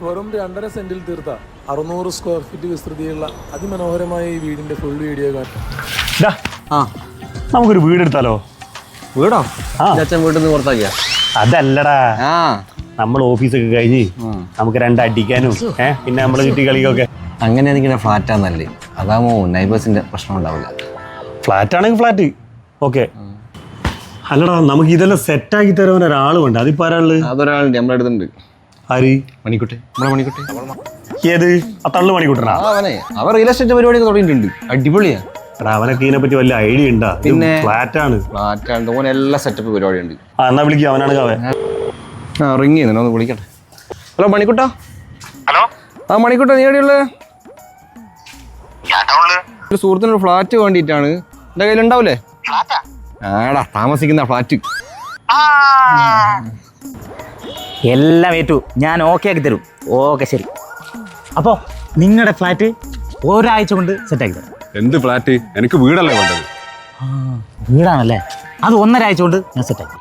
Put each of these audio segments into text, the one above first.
വെറും 2.5 സെന്റിൽ തീർത്ത 600 സ്ക്വയർ ഫീറ്റ് വിസ്തൃതിയുള്ള അതിമനോഹരമായ ഈ വീടിന്റെ ഫുൾ വീഡിയോ കാണാം. നമുക്കൊരു വീടെടുത്താലോ? വീടോ? അച്ഛൻ വീട്ടിൽ നിന്ന് പുറത്താക്കിയ? അതല്ലടാ, നമ്മൾ ഓഫീസൊക്കെ കഴിഞ്ഞ് നമുക്ക് 2 അടിക്കാനും പിന്നെ നമ്മളെ ചുറ്റി കളിക്കൊക്കെ. അങ്ങനെ എനിക്കിടെ ഫ്ലാറ്റാന്നല്ലേ, അതാകുമ്പോ നൈബേഴ്സിന്റെ പ്രശ്നം ഉണ്ടാവില്ല. ഫ്ലാറ്റ് ആണെങ്കിൽ ഫ്ലാറ്റ് ഓക്കെ. അല്ലടാ, നമുക്ക് ഇതെല്ലാം സെറ്റാക്കി തരാൻ ഒരാൾ വേണ്ട. അതിപ്പോ ആരാള്? അതൊരാളുണ്ട് നമ്മുടെ അടുത്തുണ്ട്. ആര്? മണിക്കുട്ടി. നമ്മുടെ മണിക്കുട്ടി. ഏത്? ആ തള്ളു മണിക്കൂട്ടനാ? അവർ റിയൽ എസ്റ്റേറ്റ് പരിപാടിയൊക്കെ തുടങ്ങിയിട്ടുണ്ട്. അടിപൊളിയാ. എടാ, അവനൊക്കെ ഇതിനെ പറ്റി വല്ല ഐഡിയ ഉണ്ടാ? പിന്നെ ഫ്ലാറ്റാണ്. ഓൻ എല്ലാ സെറ്റപ്പ് പരിപാടിയുണ്ട്. എന്നാ വിളിക്കുക, അവനാണ് അവൻ. റിങ് ചെയ്യുന്നു, ഒന്ന് വിളിക്കട്ടെ. ഹലോ മണിക്കുട്ടാ. ഹലോ. ആ മണിക്കുട്ട, നീ എവിടെയുള്ളത്? ഒരു സുഹൃത്തിനൊരു ഫ്ലാറ്റ് വേണ്ടിയിട്ടാണ്. എന്റെ കയ്യിലുണ്ടാവൂലേ? ആടാ, താമസിക്കുന്ന ഫ്ലാറ്റ്. എല്ലാം ഏറ്റു, ഞാൻ ഓക്കെ ആക്കി തരും. ഓക്കെ, ശരി. അപ്പോൾ നിങ്ങളുടെ ഫ്ലാറ്റ് ഒരാഴ്ച കൊണ്ട് സെറ്റാക്കി തരാം. എന്ത് ഫ്ലാറ്റ്? എനിക്ക് വീടല്ലേ വേണ്ടത്. വീടാണല്ലേ? അത് 1.5 ആഴ്ച കൊണ്ട് ഞാൻ സെറ്റാക്കി.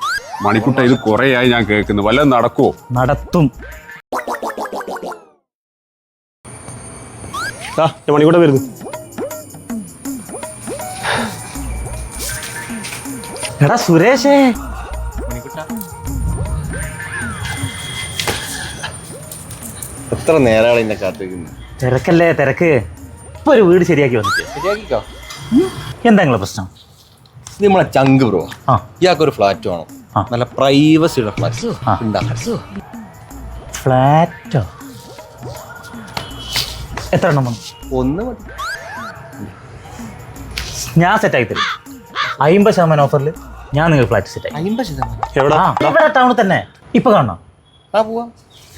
മണിക്കുട്ട, ഇത് കുറേ ആയി ഞാൻ കേൾക്കുന്നു. വല്ലതും നടക്കുവോ? നടത്തും. മണിക്കൂട്ട വരുന്നു. എടാ സുരേഷേ, എത്ര നേരാളെ എന്നെ കാത്തിരിക്കുന്നു. തിരക്കല്ലേ തിരക്ക്. ഇപ്പൊ ഒരു വീട് ശരിയാക്കി വന്നിട്ട്. ശരിയാക്കിക്കോ. എന്താ നിങ്ങളെ പ്രശ്നം? ഇത് നമ്മളെ ചങ്ക് ബ്രോ. ഇയാൾക്കൊരു ഫ്ലാറ്റ് വേണം, നല്ല പ്രൈവസിയുള്ള ഫ്ലാറ്റ് ഉണ്ടാക്കാം. ഫ്ലാറ്റോ? എത്ര എണ്ണം വേണം? 1 മതി. ഞാൻ സെറ്റാക്കി തരും. 50% ഓഫറിൽ ഞാൻ നിങ്ങൾ ഫ്ലാറ്റ് സെറ്റാക്കി. 50%? എവിടെ? ഇവിടെ ടൗണിൽ തന്നെ. ഇപ്പൊ കാണണം. പോവാം.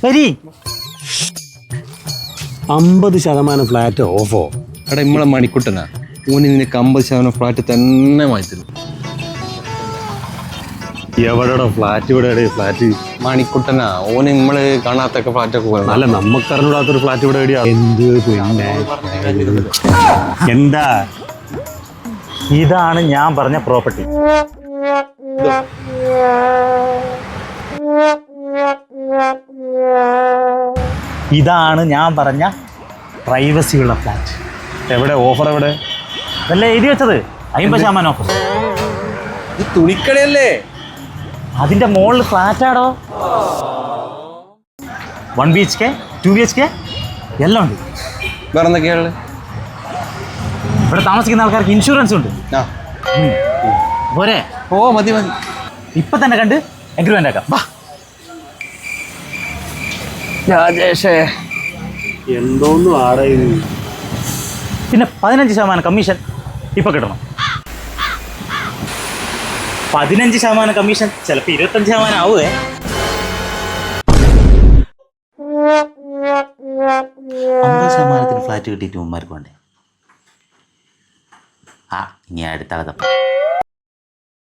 ശരി. 50% ഫ്ലാറ്റ് ഓഫോ? എടാ, നമ്മളെ മണിക്കുട്ടനാ. ഓന് നിനക്ക് 50% ഫ്ലാറ്റ് തന്നെ മാറ്റിത്തരും. എവിടെയോ ഫ്ലാറ്റ്? ഇവിടെ ഫ്ലാറ്റ്? മണിക്കുട്ടനാ. ഓന് നമ്മള് കാണാത്തൊക്കെ ഫ്ലാറ്റൊക്കെ പോകണം. അല്ല, നമുക്ക് അറിഞ്ഞൂടാത്തൊരു ഫ്ലാറ്റ് ഇവിടെ എവിടെയാ? എന്ത് പിന്നെ എന്താ? ഇതാണ് ഞാൻ പറഞ്ഞ പ്രോപ്പർട്ടി. ഇതാണ് ഞാൻ പറഞ്ഞ പ്രൈവസിയുള്ള ഫ്ലാറ്റ്. എവിടെ ഓഫർ? എവിടെ? അതല്ലേ എഴുതി വെച്ചത്? 50% ഓഫർ. ഇത് തുണിക്കടയല്ലേ? അതിന്റെ മുകളിൽ ഫ്ലാറ്റാടോ. 1 BHK 2 BHK എല്ലാം ഉണ്ട്. വേറെ എന്തൊക്കെയാണ്? ഇവിടെ താമസിക്കുന്ന ആൾക്കാർക്ക് ഇൻഷുറൻസ് ഉണ്ട്. പോരെ? ഓ, മതി മതി. ഇപ്പൊ തന്നെ കണ്ട് എഗ്രിമെന്റ് ആക്കാം. വാ രാജേഷേ, എന്തോന്നും ആടത്. പിന്നെ 15% കമ്മീഷൻ ഇപ്പൊ കിട്ടണം. 15% കമ്മീഷൻ ചിലപ്പോൾ 25% ആവുമേ. ഫ്ലാറ്റ് കിട്ടിയിട്ട് മുമ്മാർക്ക് വേണ്ടേ? ഇനി അടുത്ത കഥ.